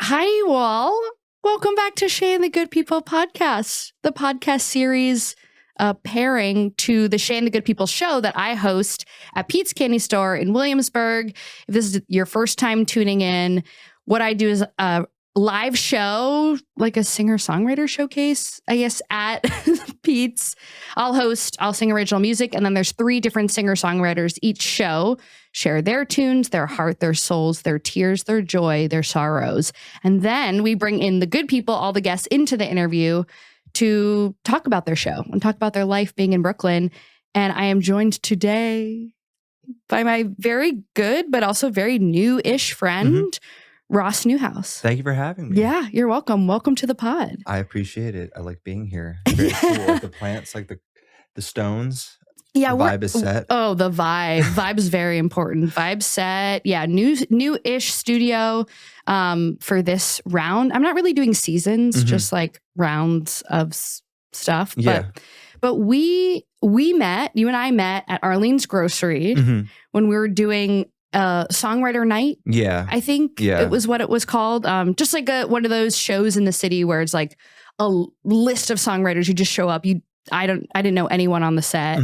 Hi, you all. Welcome back to Shay the Good People podcast, the podcast series pairing to the Shay and the Good People show that I host at Pete's Candy Store in Williamsburg. If this is your first time tuning in, what I do is a live show, like a singer-songwriter showcase, I guess, at Pete's. I'll sing original music, and then there's 3 different singer-songwriters each show. Share their tunes, their heart, their souls, their tears, their joy, their sorrows. And then we bring in the good people, all the guests, into the interview to talk about their show and talk about their life being in Brooklyn. And I am joined today by my very good, but also very new-ish friend, Ross Newhouse. Thank you for having me. Yeah, you're welcome. Welcome to the pod. I appreciate it. I like being here. Very cool. Like the plants, like the stones. Yeah, the vibe is set. Oh, the vibe. Vibe is very important. Vibe set. Yeah, new-ish studio for this round. I'm not really doing seasons, just like rounds of stuff. Yeah. But we met, you and I met at Arlene's Grocery when we were doing songwriter night. Yeah. I think it was what it was called. Just like one of those shows in the city where it's like a list of songwriters. You just show up. I didn't know anyone on the set.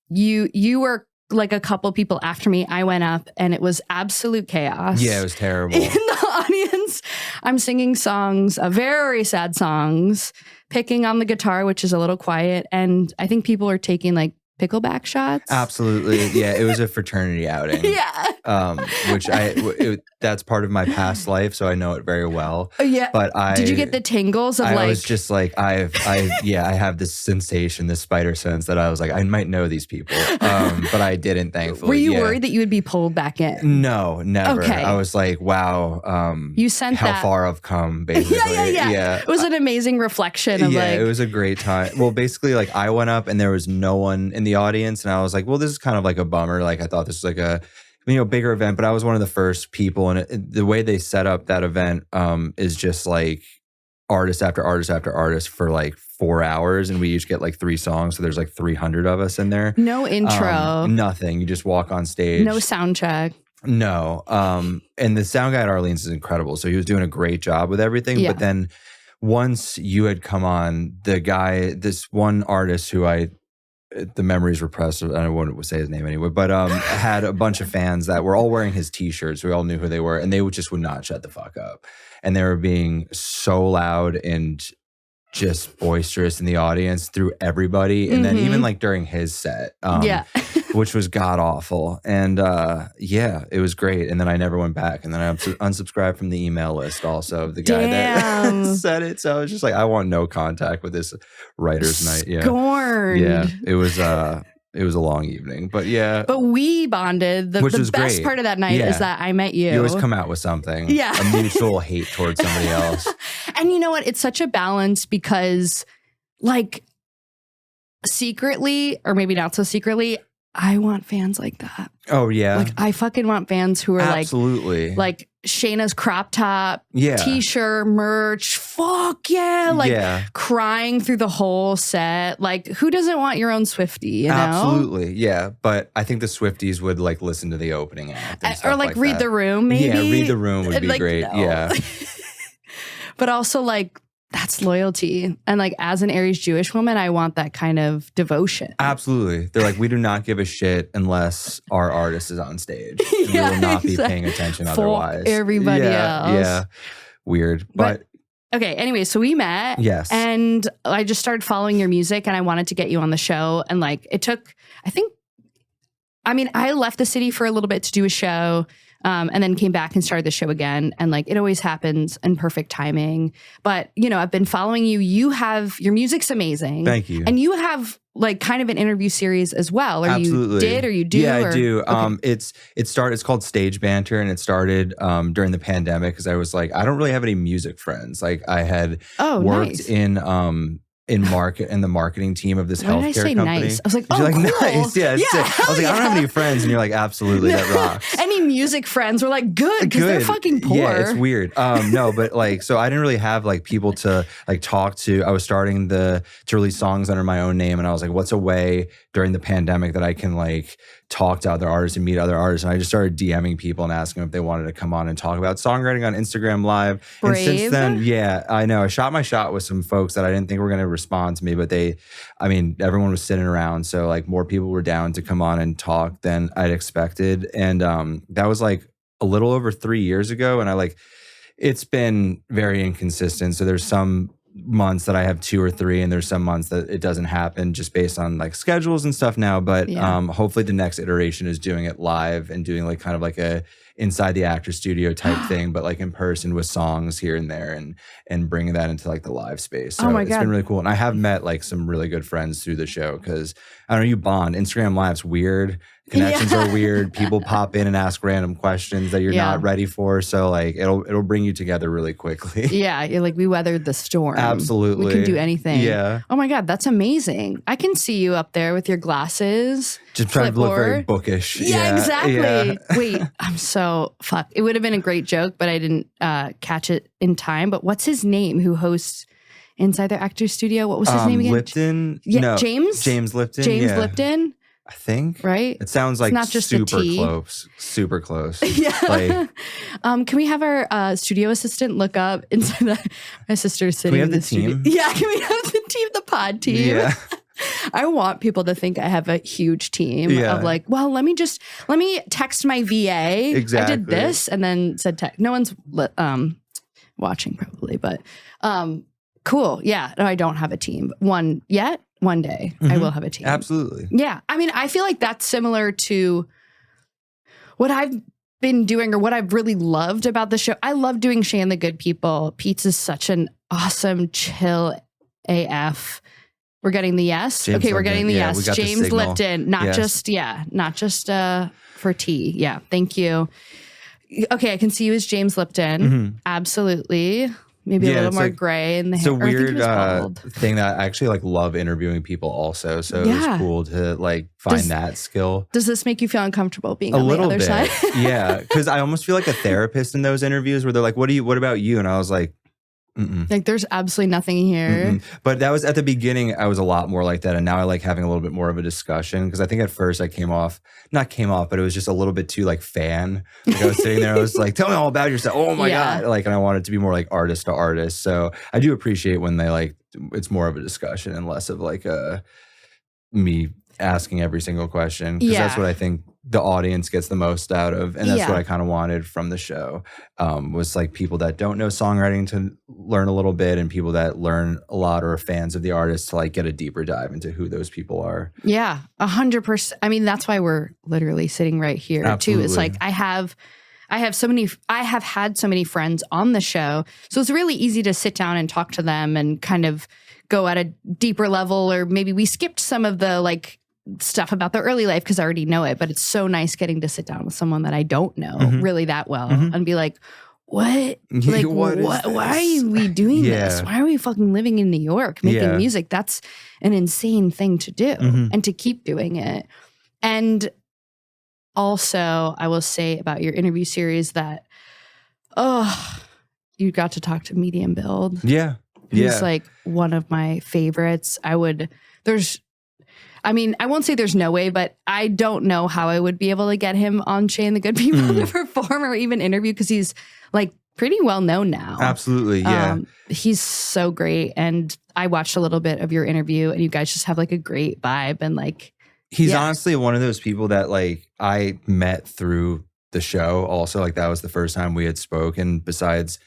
You were like a couple people after me. I went up and it was absolute chaos. Yeah, it was terrible. In the audience, I'm singing songs, very sad songs, picking on the guitar, which is a little quiet. And I think people are taking like pickleback shots. Absolutely. Yeah, it was a fraternity outing. Which that's part of my past life, so I know it very well. Yeah. But did you get the tingles of I was just like, I have this sensation, this spider sense that I was like, I might know these people. But I didn't, thankfully. Were you worried that you would be pulled back in? No, never. Okay. I was like, wow, you sent how far I've come, basically. Yeah. It was an amazing reflection of it was a great time. Well, basically, like I went up and there was no one in the audience, and I was like, well, this is kind of like a bummer. Like I thought this was like a bigger event, but I was one of the first people, and the way they set up that event is just like artist after artist after artist for like 4 hours, and we each get like 3 songs, so there's like 300 of us in there. No intro, nothing. You just walk on stage. No sound check. No. And the sound guy at Arlene's is incredible, so he was doing a great job with everything. But then once you had come on, this one artist who the memory's repressed. I don't want to say his name anyway, but had a bunch of fans that were all wearing his t-shirts. We all knew who they were, and they would not shut the fuck up. And they were being so loud and just boisterous in the audience through everybody. And then even like during his set, which was god awful. And it was great. And then I never went back. And then I unsubscribed from the email list also of the guy that said it. So I was just like, I want no contact with this writer's night. Yeah. Scorned. Yeah. It was a long evening, but yeah. But we bonded. The best great. part of that night is that I met you. You always come out with something. Yeah. A mutual hate towards somebody else. And you know what? It's such a balance because like secretly, or maybe not so secretly, I want fans like that. Oh, yeah. Like, I fucking want fans who are absolutely like Shayna's crop top, t-shirt, merch, fuck yeah, crying through the whole set. Like, who doesn't want your own Swiftie, you know? Absolutely, yeah. But I think the Swifties would like listen to the opening act and stuff or like read that. the room, maybe. Yeah, read the room would be like, great. No. Yeah. But also like, that's loyalty. And like as an Aries Jewish woman, I want that kind of devotion. Absolutely. They're like, we do not give a shit unless our artist is on stage. We will not be paying attention otherwise. Everybody else. Yeah. Weird. But okay, anyway, so we met. Yes. And I just started following your music and I wanted to get you on the show. And like it took, I left the city for a little bit to do a show. And then came back and started the show again. And like, it always happens in perfect timing. But, you know, I've been following you. Your music's amazing. Thank you. And you have like kind of an interview series as well. Or Absolutely. You did or you do? Yeah, I do. Okay. It's called Stage Banter, and it started during the pandemic because I was like, I don't really have any music friends. Like I had worked in the marketing team of this healthcare company. Nice? I was like, cool. Nice. Yeah, sick. I was like, I don't have any friends, and you're like, absolutely, that rocks. Any music friends were like, good, because they're fucking poor. Yeah, it's weird. No, but like, so I didn't really have like people to like talk to. I was starting to release songs under my own name, and I was like, what's a way during the pandemic that I can like talk to other artists and meet other artists. And I just started DMing people and asking them if they wanted to come on and talk about songwriting on Instagram Live. Brave. And since then, yeah, I know. I shot my shot with some folks that I didn't think were going to respond to me, but everyone was sitting around. So like more people were down to come on and talk than I'd expected. And that was like a little over 3 years ago. And it's been very inconsistent. So there's some months that I have 2 or 3, and there's some months that it doesn't happen just based on like schedules and stuff now. But hopefully the next iteration is doing it live and doing like kind of like a inside the actor studio type thing, but like in person with songs here and there, and bringing that into like the live space. So it's been really cool. And I have met like some really good friends through the show because I don't know, you bond. Instagram Live's weird. Connections are weird. People pop in and ask random questions that you're not ready for. So like it'll bring you together really quickly. Yeah, you're like, we weathered the storm. Absolutely. We can do anything. Yeah. Oh my God, that's amazing. I can see you up there with your glasses. Just trying to look very bookish. Yeah, exactly. Yeah. Wait, I'm so fucked. It would have been a great joke, but I didn't catch it in time. But what's his name who hosts Inside the Actors Studio? What was his name again? Lipton? Yeah, no. James Lipton. James Lipton. I think. Right? It sounds like not just super close. Super close. Yeah. Like, can we have our studio assistant look up inside my sister's sitting in the team? Studio. Yeah, can we have the team, the pod team? Yeah. I want people to think I have a huge team of like, well, let me text my VA. Exactly. I did this and then said text. No one's watching probably, but cool. Yeah. No, I don't have a team. One day I will have a team. Absolutely. Yeah. I mean, I feel like that's similar to what I've been doing or what I've really loved about the show. I love doing Shay and the Good People. Pete's is such an awesome, chill AF. We're getting the yes. James We're Lipton. getting the yes. James the Lipton, not just for tea. Yeah. Thank you. Okay. I can see you as James Lipton. Absolutely. Maybe a little more gray in the hair. It's a weird thing that I actually like love interviewing people also. So it was cool to like find that skill. Does this make you feel uncomfortable being on the other side? Yeah. Because I almost feel like a therapist in those interviews where they're like, what about you? And I was like, like there's absolutely nothing here. But that was at the beginning. I was a lot more like that, and now I like having a little bit more of a discussion because I think at first I but it was just a little bit too like fan. Like I was sitting there, I was like, "Tell me all about yourself." Oh my god! Like, and I wanted to be more like artist to artist. So I do appreciate when they like it's more of a discussion and less of like me asking every single question because that's what I think the audience gets the most out of, and that's what I kind of wanted from the show was like people that don't know songwriting to learn a little bit, and people that learn a lot or are fans of the artist to like get a deeper dive into who those people are. Yeah, 100%. I mean, that's why we're literally sitting right here too. It's like I have had so many friends on the show, so it's really easy to sit down and talk to them and kind of go at a deeper level, or maybe we skipped some of the like stuff about their early life because I already know it, but it's so nice getting to sit down with someone that I don't know really that well and be like, what? Like, what? Why are we doing this? Why are we fucking living in New York making music? That's an insane thing to do and to keep doing it. And also, I will say about your interview series that, you got to talk to Medium Build. Yeah. He's like one of my favorites. I won't say there's no way, but I don't know how I would be able to get him on Shay and the Good People to perform or even interview because he's like pretty well known now. Absolutely, yeah. He's so great. And I watched a little bit of your interview and you guys just have like a great vibe and like. He's honestly one of those people that like I met through the show also. Like that was the first time we had spoken besides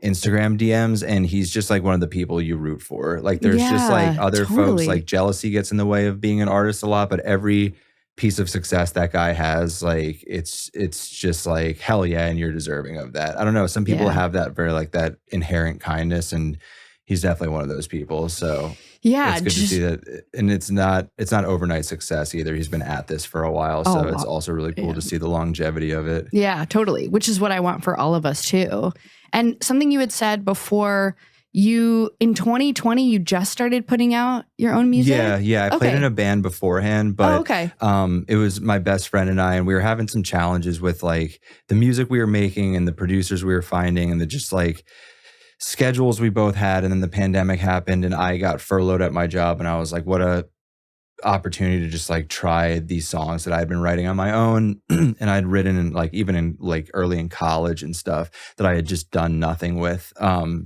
Instagram DMs, and he's just like one of the people you root for. Like there's just like other folks, like jealousy gets in the way of being an artist a lot, but every piece of success that guy has, like it's just like hell yeah, and you're deserving of that. I don't know, some people have that very like that inherent kindness, and he's definitely one of those people. So it's good to see that. And it's not overnight success either. He's been at this for a while, so it's also really cool to see the longevity of it. Yeah, totally, which is what I want for all of us too. And something you had said before, in 2020, you just started putting out your own music? Yeah. I played in a band beforehand, but it was my best friend and I, and we were having some challenges with like the music we were making and the producers we were finding and the just like schedules we both had. And then the pandemic happened and I got furloughed at my job, and I was like, what a opportunity to just like try these songs that I'd been writing on my own and I'd written in like even in like early in college and stuff that I had just done nothing with.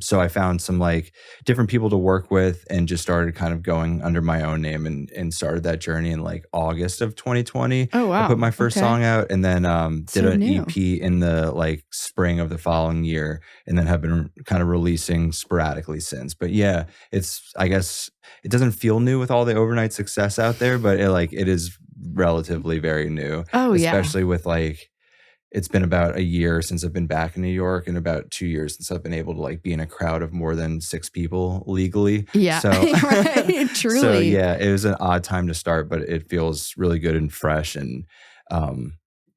So I found some like different people to work with and just started kind of going under my own name and started that journey in like August of 2020. Oh wow. I put my first song out and then did an new. EP in the like spring of the following year and then have been kind of releasing sporadically since. But yeah, it's, I guess it doesn't feel new with all the overnight success out there, but it is relatively very new. Oh yeah. Especially with like, it's been about a year since I've been back in New York and about 2 years since I've been able to like be in a crowd of more than 6 people legally. Yeah. So, right. Truly. So yeah, it was an odd time to start, but it feels really good and fresh and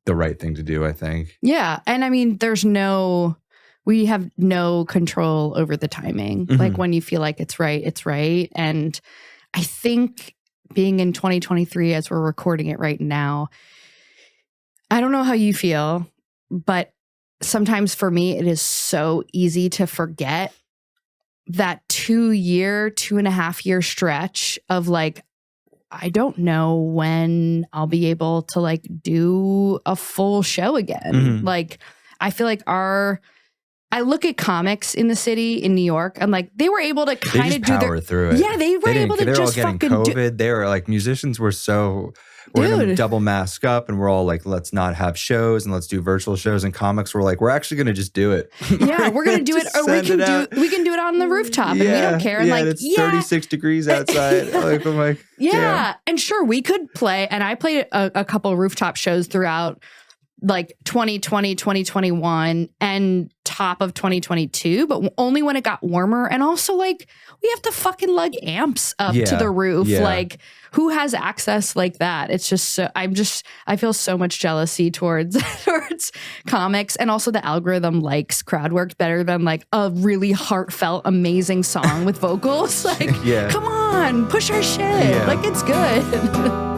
the right thing to do, I think. Yeah. And I mean, we have no control over the timing. Mm-hmm. Like when you feel like it's right, it's right. And I think being in 2023 as we're recording it right now, I don't know how you feel, but sometimes for me, it is so easy to forget that 2.5 year stretch of like, I don't know when I'll be able to like do a full show again. Mm-hmm. Like, I feel like I look at comics in the city in New York. I'm like, they were able to kind of power through it. Yeah, they were able to just fucking COVID. They were like, musicians were we're gonna double mask up, and we're all like, let's not have shows and let's do virtual shows. And comics were like, we're actually gonna just do it. Yeah, we're gonna do it, or we can do it on the rooftop, and we don't care. And like, it's 36 degrees outside. Like, I'm like, yeah, and sure, we could play. And I played a couple rooftop shows throughout like 2020, 2021 and top of 2022, but only when it got warmer. And also like we have to fucking lug amps up to the roof. Yeah. Like who has access like that? It's just so I feel so much jealousy towards comics. And also the algorithm likes crowd work better than like a really heartfelt, amazing song with vocals. Like, come on, push our shit. Yeah. Like it's good.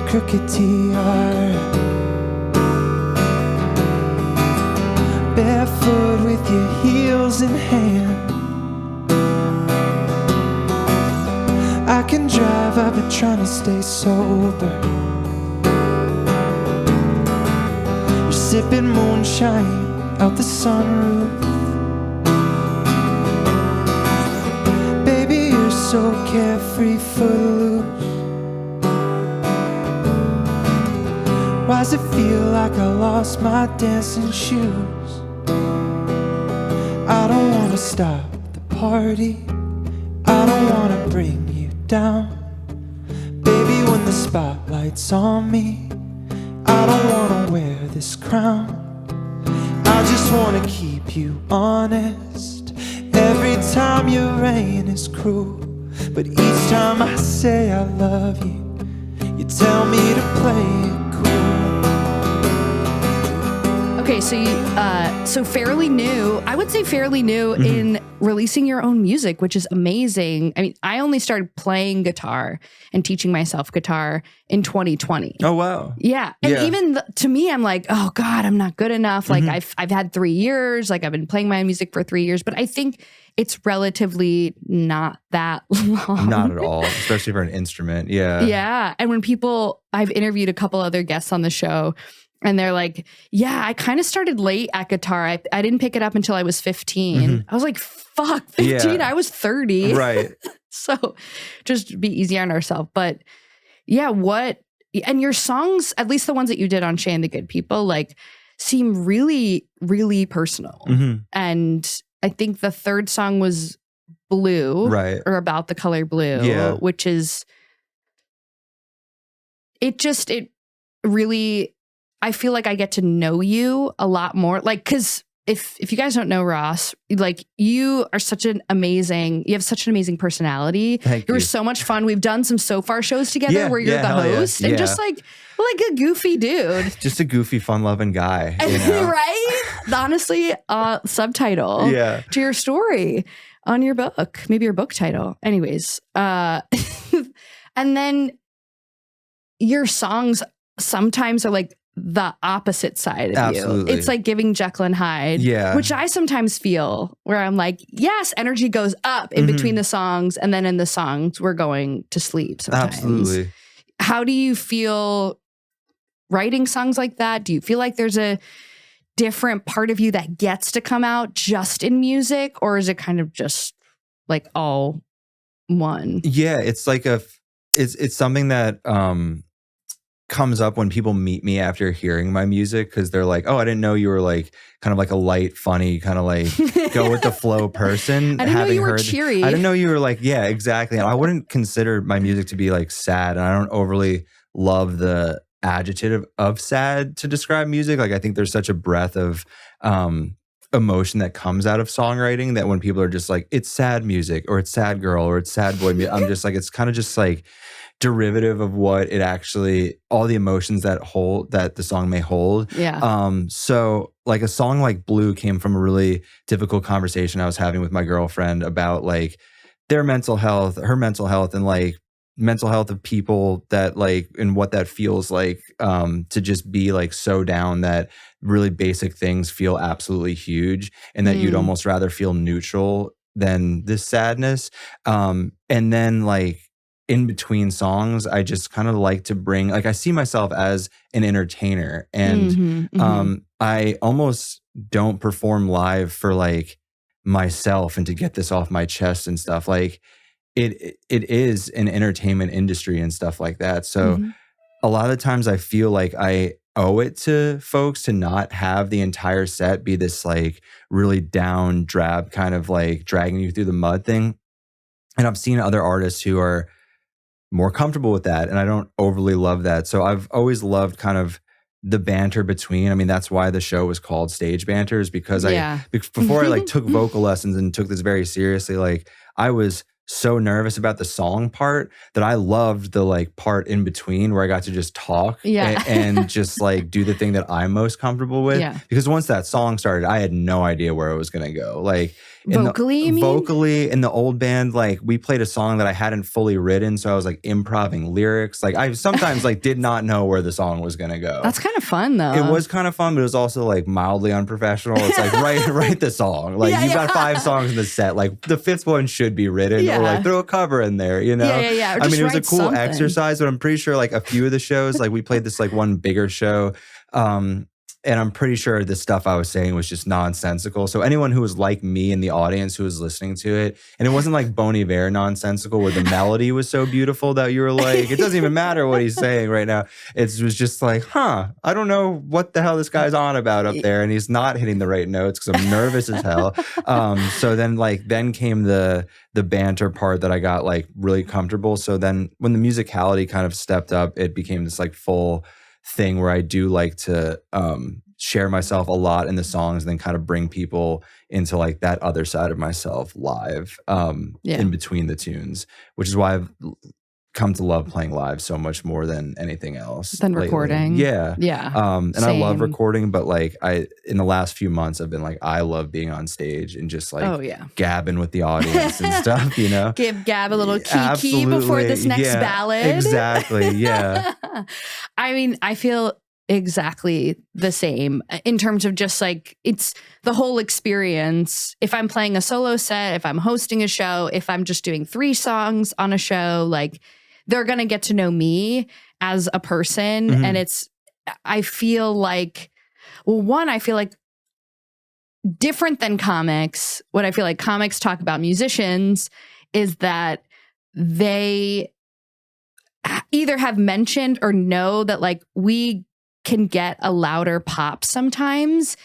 Crooked tiara, barefoot with your heels in hand. I can drive, I've been trying to stay sober. You're sipping moonshine out the sunroof. Baby, you're so carefree, footloose. Why's it feel like I lost my dancing shoes? I don't wanna stop the party, I don't wanna bring you down. Baby, when the spotlight's on me, I don't wanna wear this crown. I just wanna keep you honest. Every time your rain is cruel, but each time I say I love you, you tell me to play it cool. Okay, so fairly new. I would say fairly new in releasing your own music, which is amazing. I mean, I only started playing guitar and teaching myself guitar in 2020. Oh wow! Yeah, and even to me, I'm like, oh God, I'm not good enough. Like I've had 3 years. Like I've been playing my music for 3 years, but I think it's relatively not that long. Not at all, especially for an instrument. Yeah, yeah. And when I've interviewed a couple other guests on the show. And they're like, yeah, I kind of started late at guitar. I didn't pick it up until I was 15. I was like, fuck, 15? Yeah. I was 30. Right. So just be easy on ourselves. But yeah, and your songs, at least the ones that you did on Shay the Good People, like seem really, really personal. And I think the third song was Blue. Right. Or about the color blue, which is, it really... I feel like I get to know you a lot more. Like, because if you guys don't know Ross, like you have such an amazing personality. Thank You're you. so much fun. We've done some So Far shows together where you're the host and just like a goofy dude. Just a goofy, fun-loving guy. You know? Right? Honestly, subtitle to your story on your book. Maybe your book title. Anyways. And then your songs sometimes are like the opposite side of Absolutely. you. It's like giving Jekyll and Hyde, which I sometimes feel where I'm like, yes, energy goes up in between the songs, and then in the songs we're going to sleep sometimes. Absolutely. How do you feel writing songs like that? Do you feel like there's a different part of you that gets to come out just in music, or is it kind of just like all one? Yeah, it's like it's something that comes up when people meet me after hearing my music, because they're like, oh, I didn't know you were like kind of like a light, funny, kind of like go with the flow person. I didn't know you were cheery. I didn't know you were like, yeah, exactly. And I wouldn't consider my music to be like sad. And I don't overly love the adjective of sad to describe music. Like I think there's such a breadth of emotion that comes out of songwriting that when people are just like, it's sad music, or it's sad girl, or it's sad boy music, I'm just like, it's kind of just like derivative of what it actually, all the emotions that the song may hold. So like a song like Blue came from a really difficult conversation I was having with my girlfriend about like their mental health, her mental health, and like mental health of people that like, and what that feels like to just be like so down that really basic things feel absolutely huge, and that you'd almost rather feel neutral than this sadness. And then like in between songs, I just kind of like to bring, like I see myself as an entertainer, and I almost don't perform live for like myself and to get this off my chest and stuff. Like it is an entertainment industry and stuff like that. So a lot of times I feel like I owe it to folks to not have the entire set be this like really down, drab kind of like dragging you through the mud thing. And I've seen other artists who are more comfortable with that, and I don't overly love that. So I've always loved kind of the banter between. I mean, that's why the show was called Stage Banter, is because before I like took vocal lessons and took this very seriously, like I was so nervous about the song part that I loved the like part in between where I got to just talk and just like do the thing that I'm most comfortable with. Because once that song started, I had no idea where it was going to go. Like vocally in the old band, like we played a song that I hadn't fully written, so I was like improvising lyrics. Like I sometimes like did not know where the song was going to go. That's kind of fun though. It was kind of fun, but it was also like mildly unprofessional. It's like write the song. Like you've got 5 songs in the set. Like the 5th one should be written. Or like throw a cover in there, you know? I mean, it was a cool exercise, but I'm pretty sure like a few of the shows, like we played this like one bigger show, and I'm pretty sure the stuff I was saying was just nonsensical. So anyone who was like me in the audience who was listening to it, and it wasn't like Bon Iver nonsensical where the melody was so beautiful that you were like, it doesn't even matter what he's saying right now. It was just like, I don't know what the hell this guy's on about up there, and he's not hitting the right notes because I'm nervous as hell. So then came the banter part that I got like really comfortable. So then when the musicality kind of stepped up, it became this like full thing where I do like to share myself a lot in the songs and then kind of bring people into like that other side of myself live in between the tunes, which is why I've come to love playing live so much more than anything else. Than recording. Yeah. And Same. I love recording, but like in the last few months I've been like, I love being on stage and just like gabbing with the audience and stuff, you know? Give Gab a little kiki before this next ballad. Exactly. Yeah. I mean, I feel exactly the same in terms of just like, it's the whole experience. If I'm playing a solo set, if I'm hosting a show, if I'm just doing 3 songs on a show, like they're going to get to know me as a person. And I feel like, well, one, I feel like different than comics, what I feel like comics talk about musicians is that they either have mentioned or know that like we can get a louder pop sometimes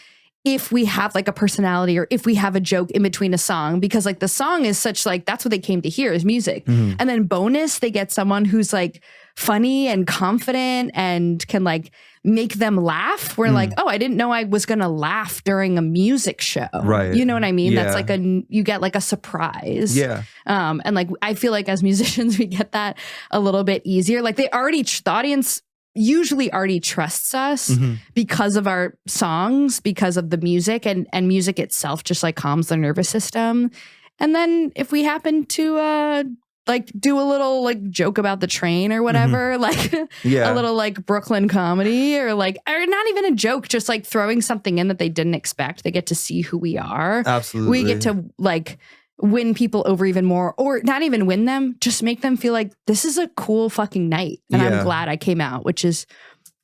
if we have like a personality or if we have a joke in between a song, because like the song is such like, that's what they came to hear is music. And then bonus, they get someone who's like funny and confident and can like make them laugh. We're like, oh, I didn't know I was going to laugh during a music show. Right. You know what I mean? Yeah. That's like you get like a surprise. Yeah. And like, I feel like as musicians, we get that a little bit easier. Like the audience usually already trusts us because of our songs, because of the music, and music itself just like calms their nervous system. And then if we happen to like do a little like joke about the train or whatever, like a little like Brooklyn comedy or not even a joke, just like throwing something in that they didn't expect, they get to see who we are. Absolutely. We get to like win people over even more, or not even win them, just make them feel like this is a cool fucking night. And I'm glad I came out, which is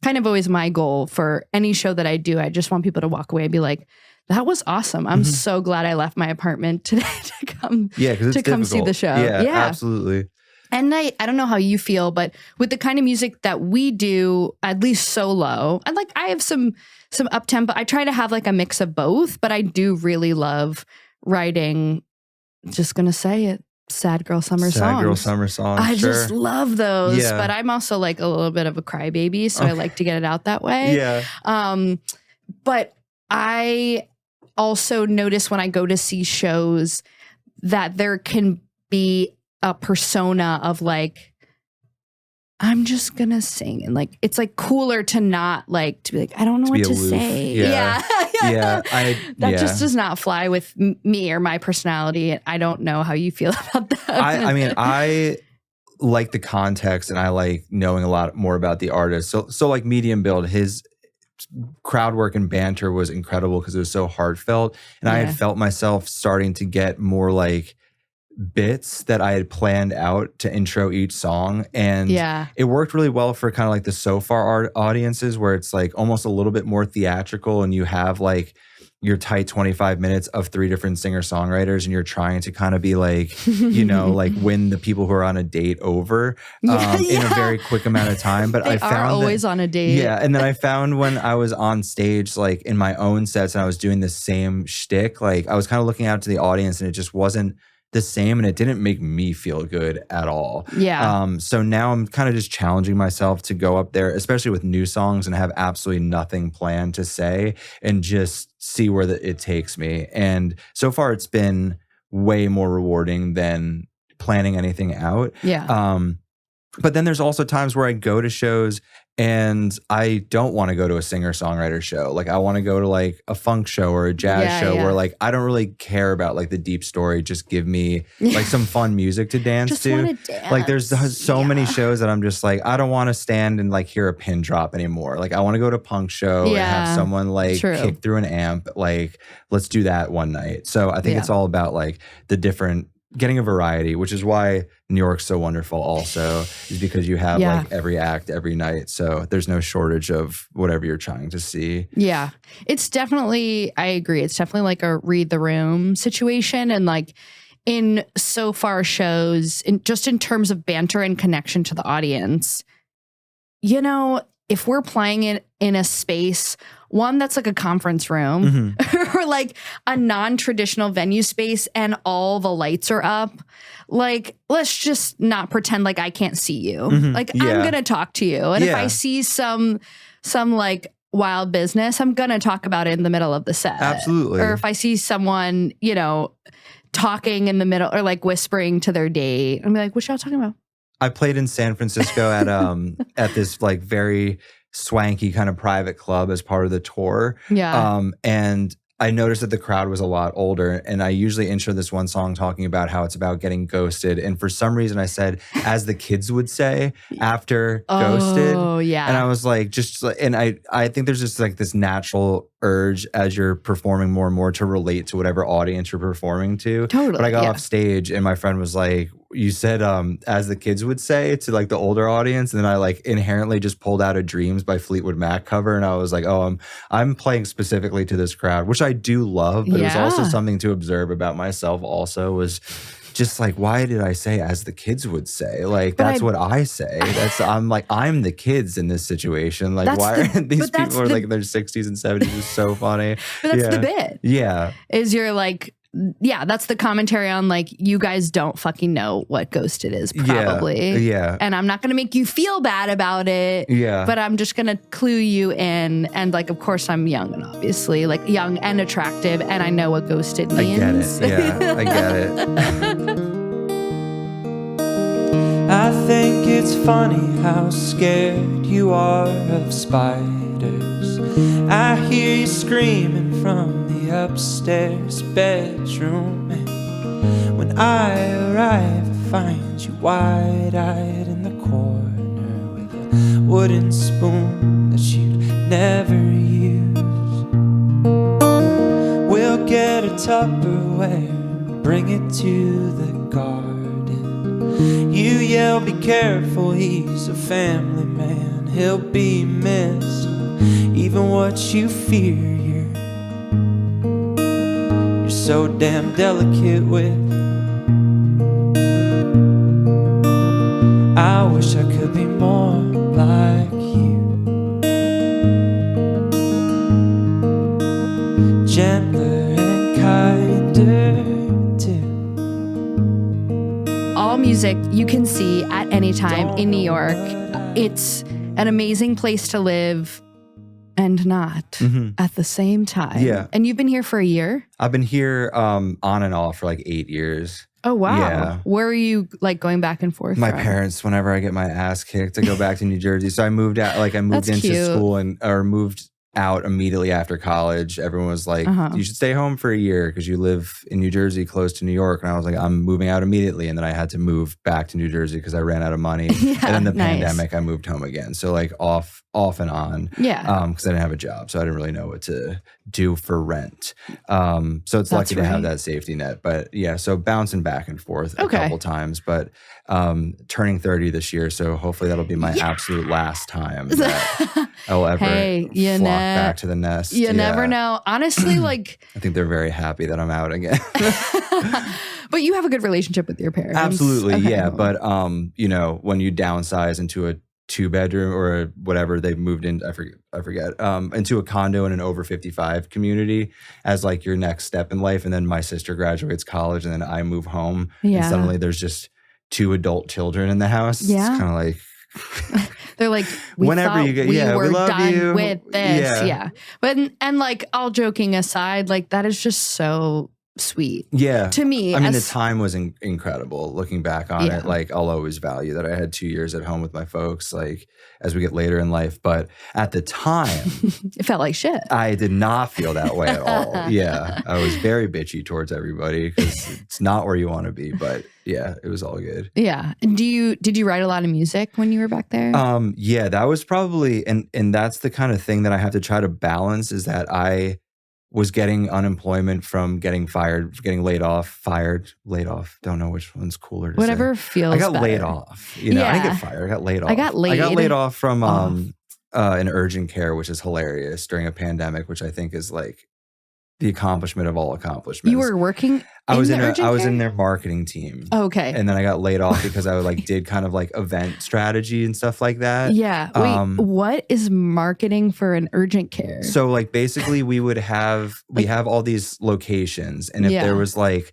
kind of always my goal for any show that I do. I just want people to walk away and be like, that was awesome. I'm so glad I left my apartment today to come come see the show. Yeah, absolutely. And I don't know how you feel, but with the kind of music that we do, at least solo, and like I have some up tempo. I try to have like a mix of both, but I do really love writing. Just gonna say it. Sad girl summer songs. I just love those. Yeah. But I'm also like a little bit of a crybaby, so I like to get it out that way. Yeah. But I also notice when I go to see shows that there can be a persona of like, I'm just gonna sing, and like it's like cooler to not like to be like, I don't know what to say. Yeah. That just does not fly with me or my personality. I don't know how you feel about that. I mean, I like the context and I like knowing a lot more about the artist. So like Medium Build, his crowd work and banter was incredible because it was so heartfelt. And I had felt myself starting to get more like bits that I had planned out to intro each song. And it worked really well for kind of like the so far audiences where it's like almost a little bit more theatrical and you have like your tight 25 minutes of 3 different singer-songwriters and you're trying to kind of be like, you know, like win the people who are on a date over in a very quick amount of time. But I found are always on a date. Yeah. And then I found when I was on stage, like in my own sets and I was doing the same shtick, like I was kind of looking out to the audience and it just wasn't the same and it didn't make me feel good at all. Yeah. So now I'm kind of just challenging myself to go up there, especially with new songs, and have absolutely nothing planned to say and just see where it takes me. And so far it's been way more rewarding than planning anything out. Yeah. But then there's also times where I go to shows and I don't want to go to a singer-songwriter show. Like I want to go to like a funk show or a jazz show where like I don't really care about like the deep story. Just give me like some fun music to dance just to. Wanna dance. Like there's so many shows that I'm just like, I don't want to stand and like hear a pin drop anymore. Like I want to go to a punk show and have someone like kick through an amp. Like let's do that one night. So I think it's all about like the different, getting a variety, which is why New York's so wonderful also, is because you have like every act every night. So there's no shortage of whatever you're trying to see. Yeah. It's definitely, I agree. It's definitely like a read the room situation. And like in so far shows, just in terms of banter and connection to the audience, you know, if we're playing it in a space, one that's like a conference room or like a non-traditional venue space and all the lights are up, like, let's just not pretend like I can't see you. Like I'm going to talk to you. And if I see some like wild business, I'm going to talk about it in the middle of the set. Absolutely. Or if I see someone, you know, talking in the middle or like whispering to their date, I'm like, what y'all talking about? I played in San Francisco at this like very swanky kind of private club as part of the tour. Yeah. And I noticed that the crowd was a lot older, and I usually intro this one song talking about how it's about getting ghosted. And for some reason I said, as the kids would say, after ghosted. Oh, yeah. And I was like, and I think there's just like this natural urge as you're performing more and more to relate to whatever audience you're performing to. Totally. But I got off stage and my friend was like, you said, as the kids would say to like the older audience, and then I like inherently just pulled out a Dreams by Fleetwood Mac cover, and I was like, oh, I'm playing specifically to this crowd, which I do love, but it was also something to observe about myself. Also, was just like, why did I say as the kids would say? Like, that's what I say. I'm like, I'm the kids in this situation. Like, why are these people are like in their 60s and 70s? It's so funny. But that's the bit. Yeah. Is you're like, yeah, that's the commentary on like, you guys don't fucking know what Ghosted is, probably. Yeah. And I'm not going to make you feel bad about it. Yeah. But I'm just going to clue you in. And like, of course, I'm young and obviously like young and attractive. And I know what Ghosted means. I get it. Yeah, I get it. I think it's funny how scared you are of spiders. I hear you screaming from the upstairs bedroom, and when I arrive I find you wide-eyed in the corner with a wooden spoon that you'd never use. We'll get a Tupperware, bring it to the garden. You yell, be careful, he's a family man, he'll be missed. Even what you fear, you're so damn delicate with. I wish I could be more like you, gentler and kinder too. All music you can see at any time in New York. It's an amazing place to live and not at the same time. Yeah. And you've been here for a year? I've been here on and off for like 8 years. Oh, wow. Yeah. Where are you like going back and forth My from? parents, whenever I get my ass kicked, to go back to New Jersey. So I moved out, like I moved That's into cute. school or moved out immediately after college. Everyone was like, you should stay home for a year because you live in New Jersey close to New York. And I was like, I'm moving out immediately. And then I had to move back to New Jersey because I ran out of money. And then the pandemic, I moved home again. So like off and on. Yeah. Because I didn't have a job. So I didn't really know what to do for rent. So it's lucky to have that safety net. But yeah, so bouncing back and forth a couple times. But turning 30 this year. So hopefully that'll be my absolute last time that I'll ever flock back to the nest. You never know. Honestly, like I think they're very happy that I'm out again. But you have a good relationship with your parents. Absolutely, yeah. But you know, when you downsize into a 2-bedroom or whatever they've moved in, I forget, into a condo in an over 55 community as like your next step in life. And then my sister graduates college and then I move home. And suddenly there's just 2 adult children in the house. Yeah. It's kind of like they're like, whenever you get, we we love done you with this. Yeah. But and like all joking aside, like that is just so sweet. Yeah. To me. I mean, the time was incredible looking back on it. Like I'll always value that I had 2 years at home with my folks, like as we get later in life. But at the time, it felt like shit. I did not feel that way at all. Yeah. I was very bitchy towards everybody because it's not where you want to be. But yeah, it was all good. Yeah. And did you write a lot of music when you were back there? Yeah, that was probably, and that's the kind of thing that I have to try to balance is that I was getting unemployment from getting laid off. Don't know which one's cooler to Whatever say. feels I got better. laid off. You know, I didn't get fired. I got laid off. I got laid off from an urgent care, which is hilarious during a pandemic, which I think is like the accomplishment of all accomplishments. You were working I was in their marketing team. Oh, okay. And then I got laid off because I did kind of like event strategy and stuff like that. Yeah. Wait, what is marketing for an urgent care? So like basically we have all these locations, and if there was like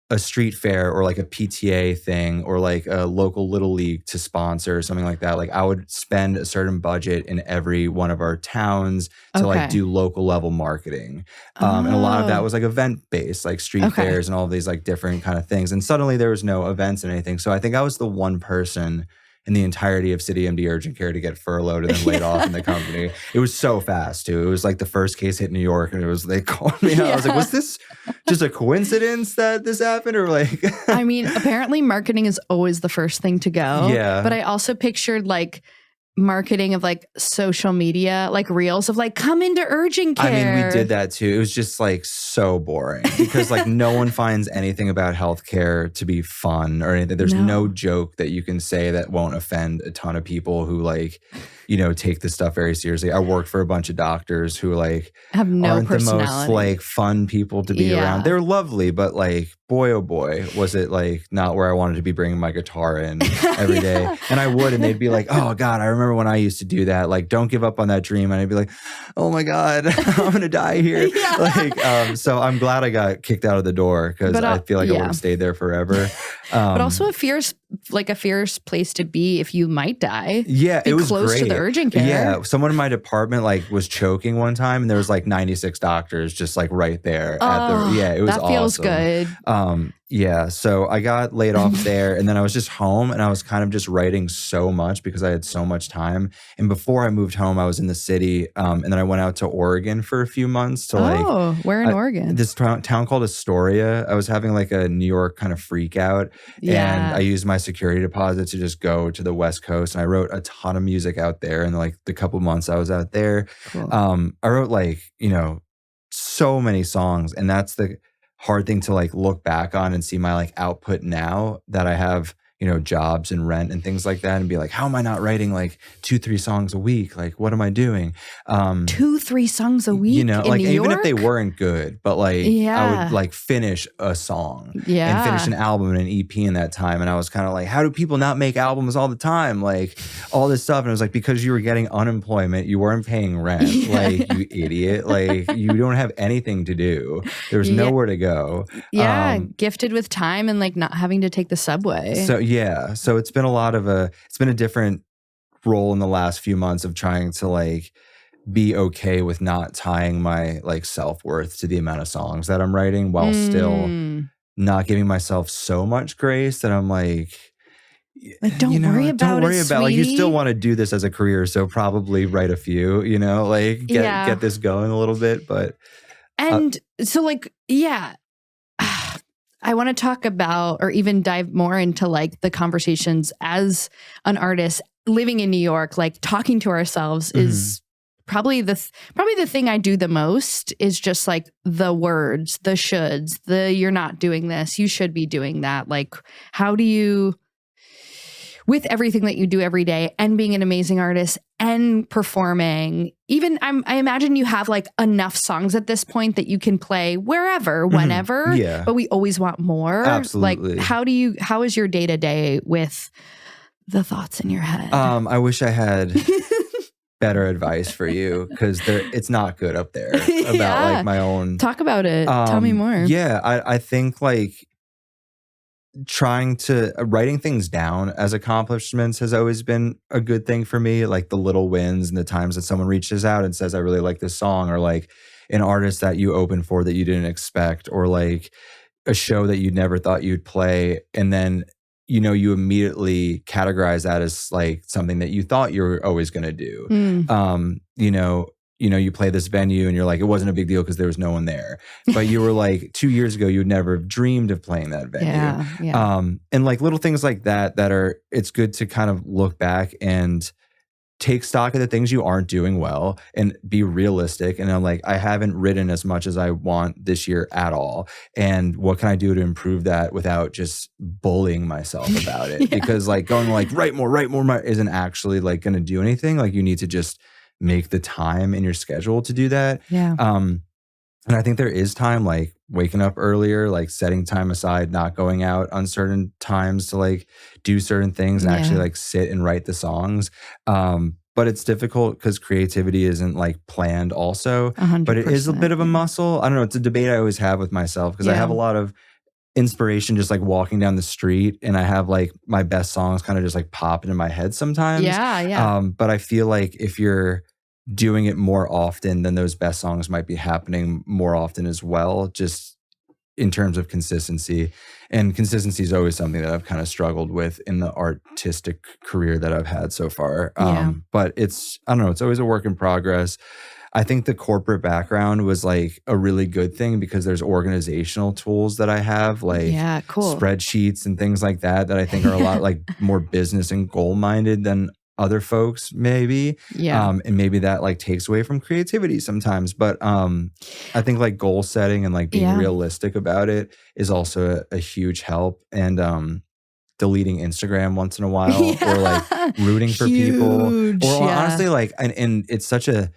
a street fair or like a PTA thing or like a local little league to sponsor or something like that, like I would spend a certain budget in every one of our towns to like do local level marketing. And a lot of that was like event based, like street fairs and all of these like different kind of things. And suddenly there was no events and anything. So I think I was the one person in the entirety of City MD Urgent Care to get furloughed and then laid off in the company. It was so fast too. It was like the first case hit New York, and they called me. I was like, was this just a coincidence that this happened, or like? I mean, apparently marketing is always the first thing to go. Yeah. But I also pictured like marketing of like social media, like reels of like, come into urgent care. I mean, we did that too. It was just like so boring because like no one finds anything about healthcare to be fun or anything. There's no joke that you can say that won't offend a ton of people who like, take this stuff very seriously. I work for a bunch of doctors who like have no aren't the most like fun people to be around. They're lovely, but like, boy, oh boy, was it like not where I wanted to be bringing my guitar in every day. And I would, and they'd be like, oh God, I remember when I used to do that. Like, don't give up on that dream. And I'd be like, oh my God, I'm going to die here. So I'm glad I got kicked out of the door because I feel like I would have stayed there forever. But also a fierce place to be if you might die. Yeah, be it was close great. to the urgent care. Yeah, someone in my department like was choking one time, and there was like 96 doctors just like right there. It was awesome. That feels good. So I got laid off there, and then I was just home, and I was kind of just writing so much because I had so much time. And before I moved home, I was in the city, and then I went out to Oregon for a few months to where in Oregon? This town called Astoria. I was having like a New York kind of freak out, and I used my security deposit to just go to the West Coast, and I wrote a ton of music out there. And like the couple months I was out there, cool. I wrote like so many songs, and that's the hard thing to like look back on and see my like output now that I have jobs and rent and things like that, and be like, how am I not writing like 2-3 songs a week? Like, what am I doing? 2-3 songs a week, in like New even York? if they weren't good, but like I would like finish a song and finish an album and an EP in that time. And I was kind of like, how do people not make albums all the time? Like all this stuff. And it was like, because you were getting unemployment, you weren't paying rent. Like, you idiot. Like, you don't have anything to do. There was nowhere to go. Gifted with time and like not having to take the subway. So it's been it's been a different role in the last few months of trying to like be okay with not tying my like self-worth to the amount of songs that I'm writing, while still not giving myself so much grace that I'm like don't worry about it, like, you still want to do this as a career, so probably write a few, like get this going a little bit. But so like I want to talk about, or even dive more into like the conversations as an artist living in New York. Like, talking to ourselves is probably the thing I do the most, is just like the words, the shoulds, you're not doing this, you should be doing that. Like, how do you, with everything that you do every day and being an amazing artist and performing, even I imagine you have like enough songs at this point that you can play wherever, whenever, but we always want more. Absolutely. Like, how is your day-to-day with the thoughts in your head? I wish I had better advice for you, because it's not good up there about like my own. Talk about it. Tell me more. Yeah, I think like writing things down as accomplishments has always been a good thing for me. Like the little wins and the times that someone reaches out and says, I really like this song, or like an artist that you opened for that you didn't expect, or like a show that you never thought you'd play. And then, you immediately categorize that as like something that you thought you were always going to do. You play this venue and you're like, it wasn't a big deal because there was no one there. But you were like, 2 years ago, you would never have dreamed of playing that venue. And like little things like that it's good to kind of look back and take stock of the things you aren't doing well and be realistic. And I'm like, I haven't written as much as I want this year at all. And what can I do to improve that without just bullying myself about it? Because like going like, write more isn't actually like going to do anything. Like, you need to just make the time in your schedule to do that. And I think there is time, like waking up earlier, like setting time aside, not going out on certain times to like do certain things and actually like sit and write the songs. But it's difficult because creativity isn't like planned also, 100%. But it is a bit of a muscle. I don't know. It's a debate I always have with myself, because I have a lot of inspiration just like walking down the street, and I have like my best songs kind of just like pop into my head sometimes. But I feel like if you're doing it more often, then those best songs might be happening more often as well, just in terms of consistency. And consistency is always something that I've kind of struggled with in the artistic career that I've had so far. But I don't know, it's always a work in progress. I think the corporate background was like a really good thing, because there's organizational tools that I have, like spreadsheets and things like that I think are a lot like more business and goal minded than other folks maybe. And maybe that like takes away from creativity sometimes. But I think like goal setting and like being realistic about it is also a huge help. And deleting Instagram once in a while or like rooting for people or honestly like, and it's such a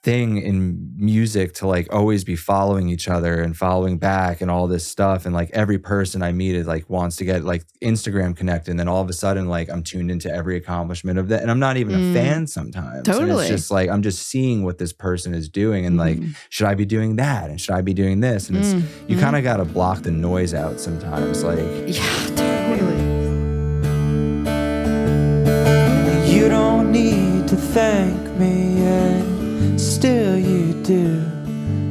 thing in music to like always be following each other and following back and all this stuff. And like every person I meet is like wants to get like Instagram connected. And then all of a sudden, like I'm tuned into every accomplishment of that. And I'm not even a fan sometimes. Totally. And it's just like, I'm just seeing what this person is doing. And like, should I be doing that? And should I be doing this? And it's, you kind of got to block the noise out sometimes. Like, yeah, totally. You don't need to thank me and still you do.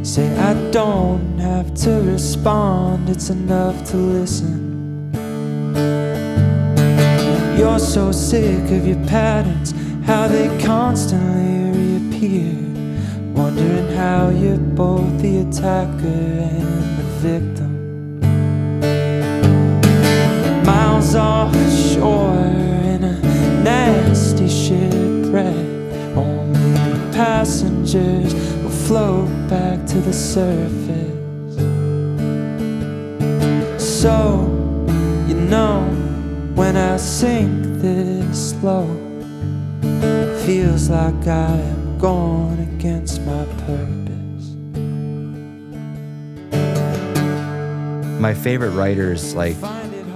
Say I don't have to respond, it's enough to listen. You're so sick of your patterns, how they constantly reappear. Wondering how you're both the attacker and the victim. Miles offshore in a nasty shipwreck, passengers will float back to the surface. So, you know, when I sink this low, feels like I am going against my purpose. My favorite writers, like,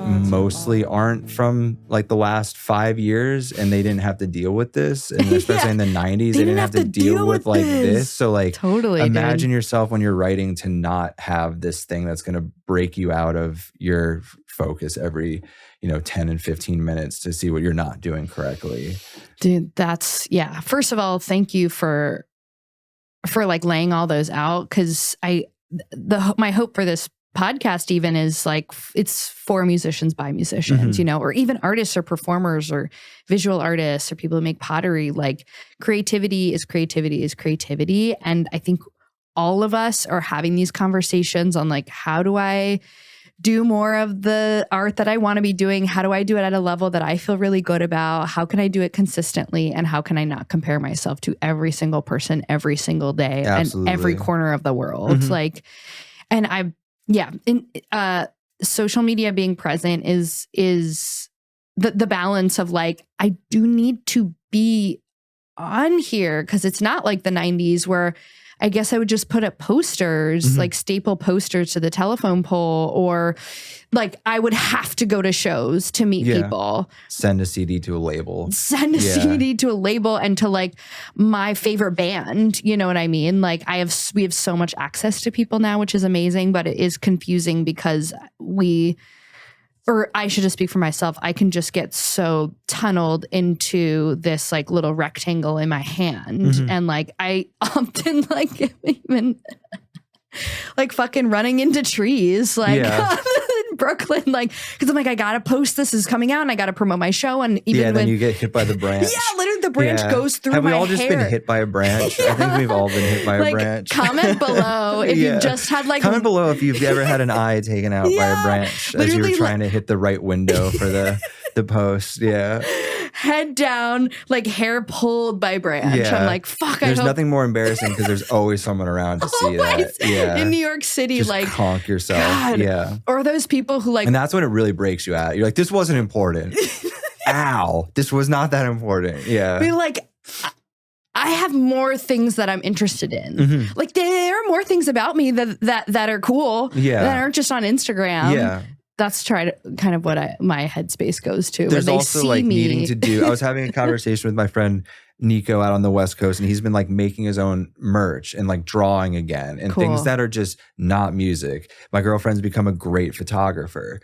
mostly aren't from like the last 5 years, and they didn't have to deal with this, and especially in the 90s they didn't have to deal with like this. So like totally imagine yourself when you're writing to not have this thing that's going to break you out of your focus every 10 and 15 minutes to see what you're not doing correctly. Dude, that's first of all, thank you for like laying all those out, because my hope for this podcast even is like it's for musicians by musicians, or even artists or performers or visual artists or people who make pottery. Like creativity is creativity. And I think all of us are having these conversations on like, how do I do more of the art that I want to be doing? How do I do it at a level that I feel really good about? How can I do it consistently? And how can I not compare myself to every single person every single day and every corner of the world? Like, and social media being present is the balance of like, I do need to be on here, because it's not like the 90s where I guess I would just put up posters, like staple posters to the telephone pole, or like I would have to go to shows to meet people. Send a CD to a label. CD to a label and to like my favorite band. You know what I mean? Like we have so much access to people now, which is amazing, but it is confusing because I should just speak for myself. I can just get so tunneled into this like little rectangle in my hand. And like, I often like even like fucking running into trees, like in Brooklyn, like, cause I'm like, I gotta post this is coming out and I gotta promote my show. And even then you get hit by the branch. Literally the branch goes through my hair. Have we all just been hit by a branch? I think we've all been hit by a branch. Comment below if you've just had like... Comment below if you've ever had an eye taken out by a branch as you were trying to hit the right window for the post. Head down, like hair pulled by branch. I'm like, fuck. There's nothing more embarrassing because there's always someone around to see that. In New York City, just like conk yourself. God. Or those people who like, and that's when it really breaks you out. You're like, this wasn't important. Ow, this was not that important. Be like, I have more things that I'm interested in. Like there are more things about me that are cool. That aren't just on Instagram. That's kind of what my headspace goes to. There's they also see like me. needing to do. I was having a conversation with my friend Nico out on the West Coast, and he's been like making his own merch and like drawing again and things that are just not music. My girlfriend's become a great photographer,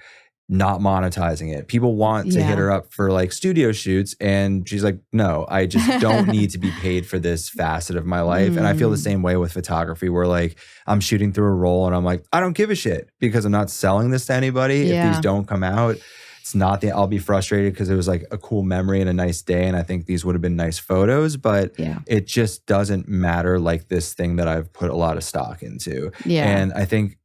not monetizing it. People want to hit her up for like studio shoots, and she's like, no, I just don't need to be paid for this facet of my life. And I feel the same way with photography, where like I'm shooting through a roll and I'm like, I don't give a shit because I'm not selling this to anybody. If these don't come out, it's not I'll be frustrated because it was like a cool memory and a nice day, and I think these would have been nice photos, but it just doesn't matter like this thing that I've put a lot of stock into. And I think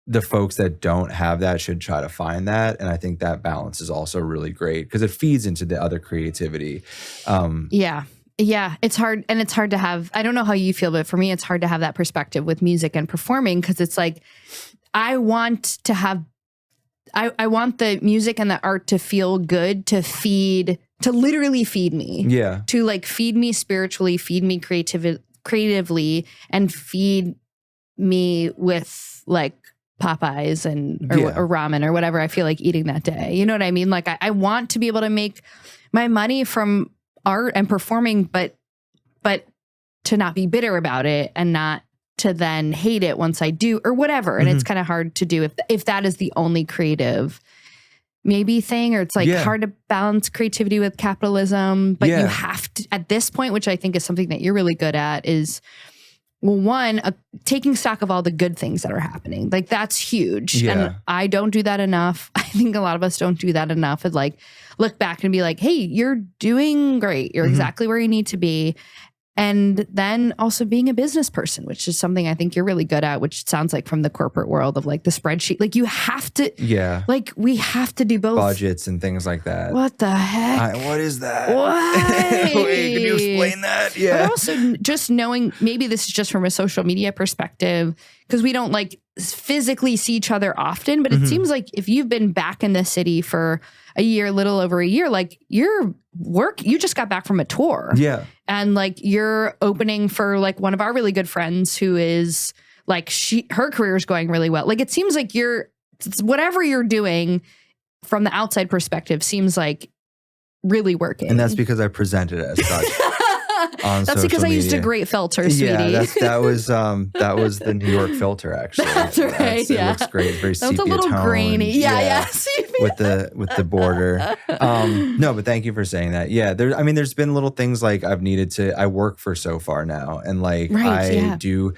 the folks that don't have that should try to find that. And I think that balance is also really great because it feeds into the other creativity. Yeah, it's hard. And it's hard to have, I don't know how you feel, but for me, it's hard to have that perspective with music and performing because it's like, I want the music and the art to feel good, to literally feed me. Yeah. To like feed me spiritually, feed me creatively, and feed me with like Popeyes or ramen or whatever I feel like eating that day. You know what I mean? Like I want to be able to make my money from art and performing, but to not be bitter about it and not to then hate it once I do or whatever. And it's kind of hard to do if that is the only creative maybe thing, or it's like hard to balance creativity with capitalism. But you have to, at this point, which I think is something that you're really good at, is one, taking stock of all the good things that are happening. Like that's huge. Yeah. And I don't do that enough. I think a lot of us don't do that enough. And like look back and be like, hey, you're doing great. You're exactly where you need to be. And then also being a business person, which is something I think you're really good at, which sounds like from the corporate world of like the spreadsheet. Like you have to, like we have to do both. Budgets and things like that. What the heck? What is that? Why? Wait, can you explain that? Yeah. But also just knowing, maybe this is just from a social media perspective, because we don't like physically see each other often, but it seems like if you've been back in the city for a year, little over a year, like you just got back from a tour. Yeah. And like you're opening for like one of our really good friends who is like, her career is going really well. Like it seems like whatever you're doing from the outside perspective seems like really working. And that's because I presented it as such. That's because I used a great filter, sweetie. Yeah, that was the New York filter, actually. That's right. It looks great. It's very sepia a little tone. grainy. Yeah. with the border. No, but thank you for saying that. Yeah, there's been little things like I work for So Far now, and like I do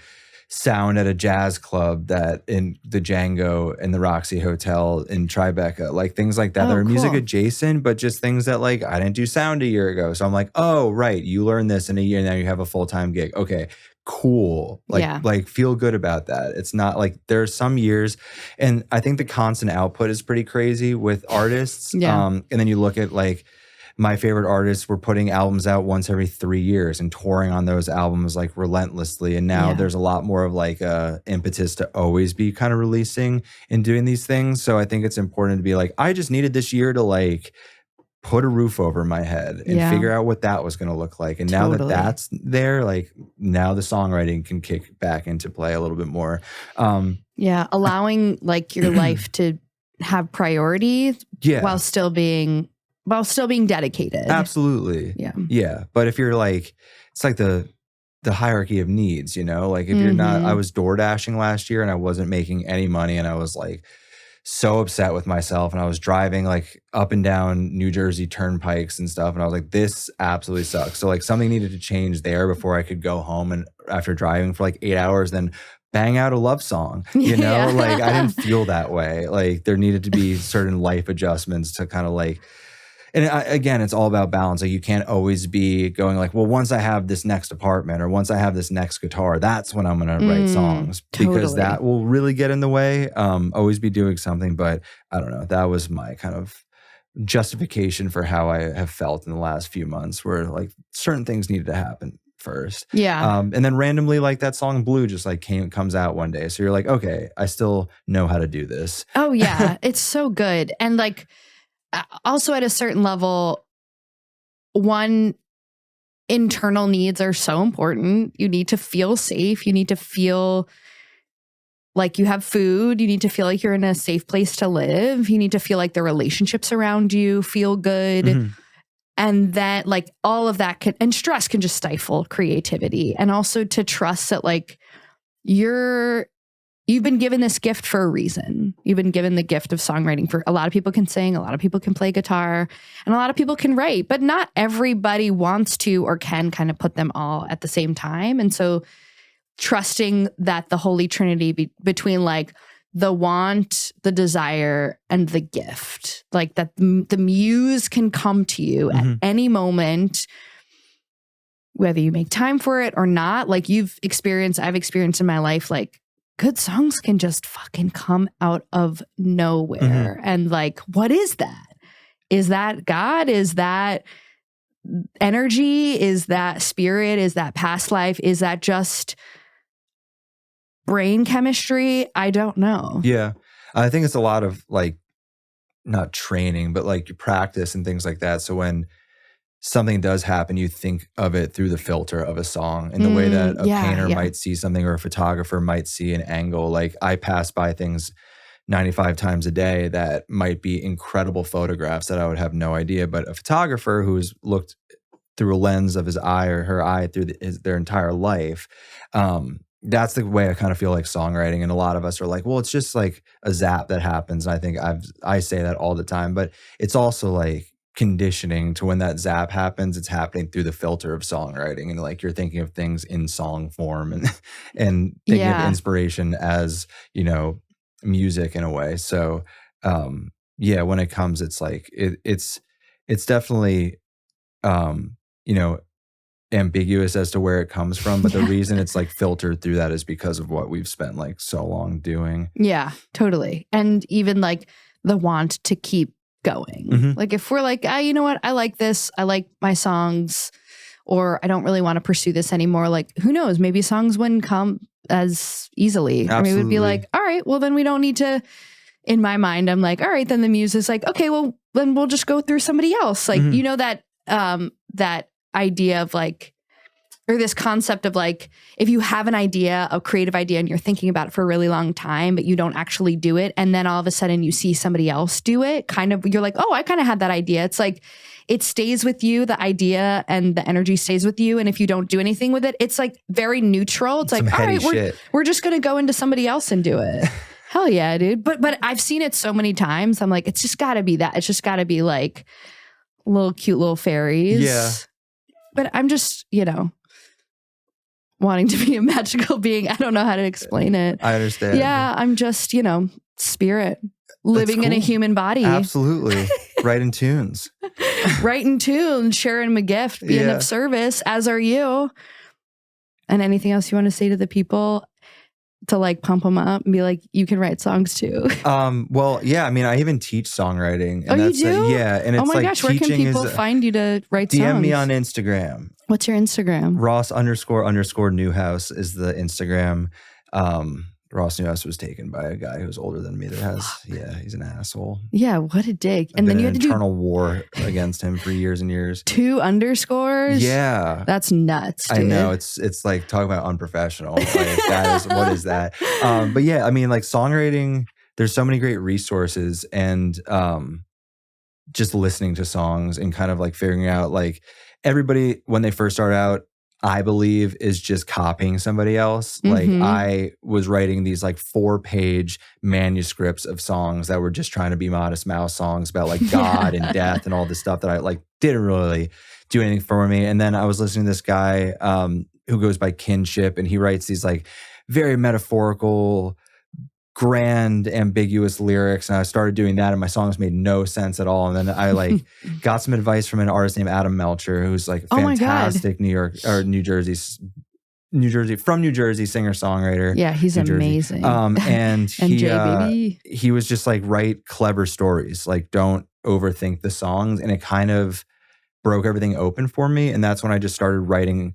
sound at a jazz club that in the Django and the Roxy Hotel in Tribeca, like things like that. That are music adjacent, but just things that like I didn't do sound a year ago. So I'm like, oh, right. You learned this in a year. Now you have a full-time gig. Okay, cool. Like feel good about that. It's not like there are some years, and I think the constant output is pretty crazy with artists. Yeah. And then you look at like, my favorite artists were putting albums out once every 3 years and touring on those albums like relentlessly. And now there's a lot more of like a impetus to always be kind of releasing and doing these things. So I think it's important to be like, I just needed this year to like put a roof over my head and figure out what that was going to look like. And now that that's there, like now the songwriting can kick back into play a little bit more. Allowing like your life to have priority while still being dedicated. Absolutely. Yeah. But if you're like, it's like the hierarchy of needs, you know, like if you're not, I was door dashing last year and I wasn't making any money and I was like so upset with myself, and I was driving like up and down New Jersey turnpikes and stuff. And I was like, this absolutely sucks. So like something needed to change there before I could go home, and after driving for like 8 hours, then bang out a love song, you know, like I didn't feel that way. Like there needed to be certain life adjustments to kind of like, and again, it's all about balance. Like you can't always be going like, well, once I have this next apartment or once I have this next guitar, that's when I'm going to write songs, because that will really get in the way. Always be doing something. But I don't know. That was my kind of justification for how I have felt in the last few months, where like certain things needed to happen first. Yeah. And then randomly like that song Blue just like comes out one day. So you're like, okay, I still know how to do this. Oh yeah. It's so good. And like, also at a certain level, internal needs are so important. You need to feel safe. You need to feel like you have food. You need to feel like you're in a safe place to live. You need to feel like the relationships around you feel good. And that like all of that and stress can just stifle creativity. And also to trust that like you've been given this gift for a reason. You've been given the gift of songwriting. For a lot of people can sing, a lot of people can play guitar, and a lot of people can write, but not everybody wants to or can kind of put them all at the same time. And so trusting that the Holy Trinity between like the want, the desire, and the gift, like that the muse can come to you at any moment, whether you make time for it or not. Like I've experienced in my life, like good songs can just fucking come out of nowhere. And like, what is that? Is that God? Is that energy? Is that spirit? Is that past life? Is that just brain chemistry? I don't know. Yeah. I think it's a lot of like, not training, but like your practice and things like that. So when something does happen, you think of it through the filter of a song in the way that a painter might see something or a photographer might see an angle. Like I pass by things 95 times a day that might be incredible photographs that I would have no idea. But a photographer who's looked through a lens of his eye or her eye through their entire life, that's the way I kind of feel like songwriting. And a lot of us are like, well, it's just like a zap that happens. And I think I say that all the time, but it's also like conditioning to when that zap happens, it's happening through the filter of songwriting. And like you're thinking of things in song form and thinking of inspiration as, you know, music in a way. So when it comes, it's like it's definitely you know, ambiguous as to where it comes from, but the reason it's like filtered through that is because of what we've spent like so long doing. Yeah, totally. And even like the want to keep going. Like if we're like, you know what, I like this, I like my songs, or I don't really want to pursue this anymore, like who knows, maybe songs wouldn't come as easily. Absolutely. I mean, it would be like, all right, well then we don't need to. In my mind, I'm like, all right, then the muse is like, okay, well then we'll just go through somebody else. Like, you know, that that idea of like, or this concept of like, if you have an idea, a creative idea, and you're thinking about it for a really long time, but you don't actually do it, and then all of a sudden you see somebody else do it, kind of, you're like, oh, I kind of had that idea. It's like, it stays with you, the idea and the energy stays with you, and if you don't do anything with it, it's like very neutral. It's like, all right, we're just going to go into somebody else and do it. Hell yeah, dude. But I've seen it so many times. I'm like, it's just got to be that. It's just got to be like little cute little fairies. Yeah. But I'm just, you know, wanting to be a magical being. I don't know how to explain it. I understand. Yeah, I'm just, you know, spirit living in a human body. Absolutely. Writing tunes. Writing tunes, sharing my gift, being of service, as are you. And anything else you want to say to the people to like pump them up and be like, you can write songs too? Well, yeah, I mean, I even teach songwriting. And you do? Yeah. And it's oh my like gosh, where can people find you to write songs? DM me on Instagram. What's your Instagram? Ross__Newhouse is the Instagram. Ross Newhouse was taken by a guy who's older than me that has, he's an asshole. Yeah, what a dick. And then you had to do internal war against him for years and years. 2 underscores? Yeah. That's nuts, dude. I know. It's like talking about unprofessional. Like what is that? But yeah, I mean, like songwriting, there's so many great resources, and just listening to songs and kind of like figuring out, like, everybody when they first start out, I believe, is just copying somebody else. Like I was writing these like 4-page manuscripts of songs that were just trying to be Modest Mouse songs about like God and death and all this stuff that I like didn't really do anything for me. And then I was listening to this guy who goes by Kinship, and he writes these like very metaphorical, grand, ambiguous lyrics, and I started doing that, and my songs made no sense at all. And then I like got some advice from an artist named Adam Melcher, who's like a fantastic New Jersey singer-songwriter. Yeah, he's amazing. And baby. He was just like, write clever stories, like don't overthink the songs, and it kind of broke everything open for me. And that's when I just started writing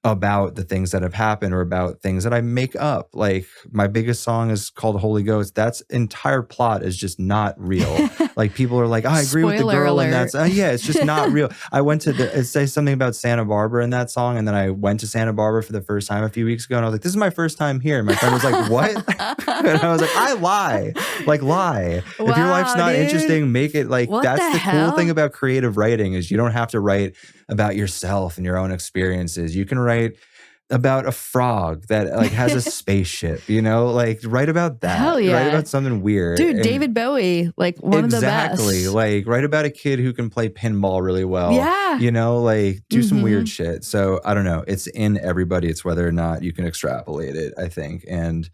about the things that have happened, or about things that I make up. Like my biggest song is called Holy Ghost. That's entire plot is just not real. Like people are like, oh, I agree with the girl, and that's it's just not real. I went to it says something about Santa Barbara in that song, and then I went to Santa Barbara for the first time a few weeks ago, and I was like, this is my first time here. And my friend was like, what? And I was like, I lie. Like lie. Wow, if your life's not interesting, make it like, that's the cool thing about creative writing, is you don't have to write about yourself and your own experiences. You can write about a frog that like has a spaceship, you know, like write about that. Hell yeah. Write about something weird. Dude, and David Bowie, like one of the best. Exactly. Like write about a kid who can play pinball really well. Yeah. You know, like do some weird shit. So I don't know. It's in everybody. It's whether or not you can extrapolate it, I think. And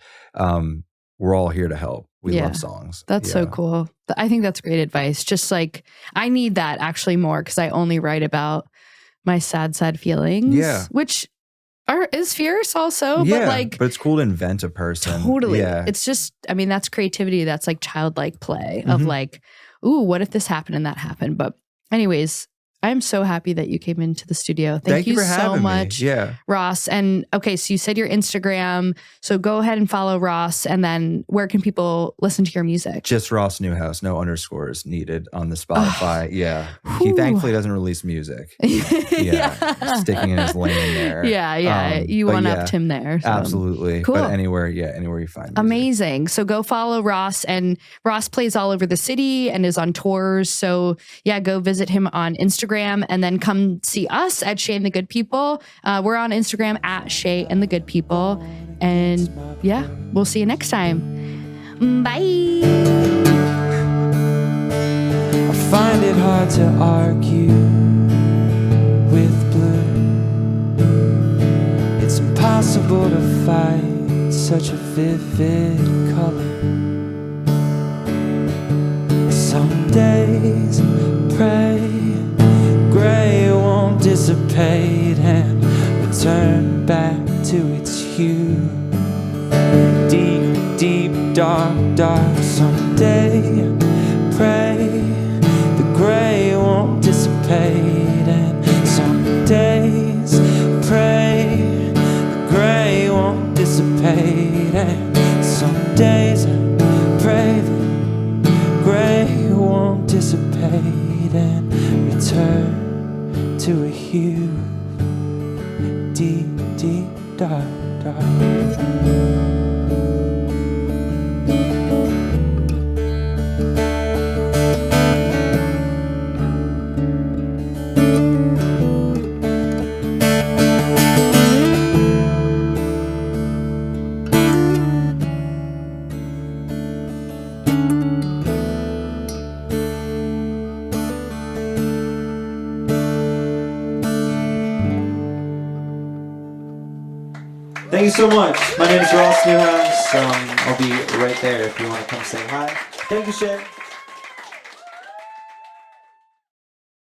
we're all here to help. We love songs. That's so cool. I think that's great advice. Just like, I need that actually more, because I only write about my sad feelings. Yeah. Which is fierce also, but it's cool to invent a person. Totally. Yeah. It's just, I mean, that's creativity. That's like childlike play of like, ooh, what if this happened and that happened? But anyways, I'm so happy that you came into the studio. Thank you for so having much, me. Yeah. Ross. And okay, so you said your Instagram. So go ahead and follow Ross. And then where can people listen to your music? Just Ross Newhouse. No underscores needed on the Spotify. He thankfully doesn't release music. Sticking in his lane there. You one-upped him there. So. Absolutely. Cool. But anywhere you find music. Amazing. So go follow Ross, and Ross plays all over the city and is on tours. So yeah, go visit him on Instagram and then come see us at Shay and the Good People. We're on Instagram at Shay and the Good People. And yeah, we'll see you next time. Bye. I find it hard to argue with blue. It's impossible to fight such a vivid color. Some days pray gray won't dissipate and return back to its hue. Deep, deep, dark, dark. Someday pray the gray won't dissipate, and some days pray the gray won't dissipate, and some days pray the gray won't dissipate and return to a hue. Deep, deep, dark, dark. Thank you so much. My name is Ross Newhouse. I'll be right there if you want to come say hi. Thank you, Shay.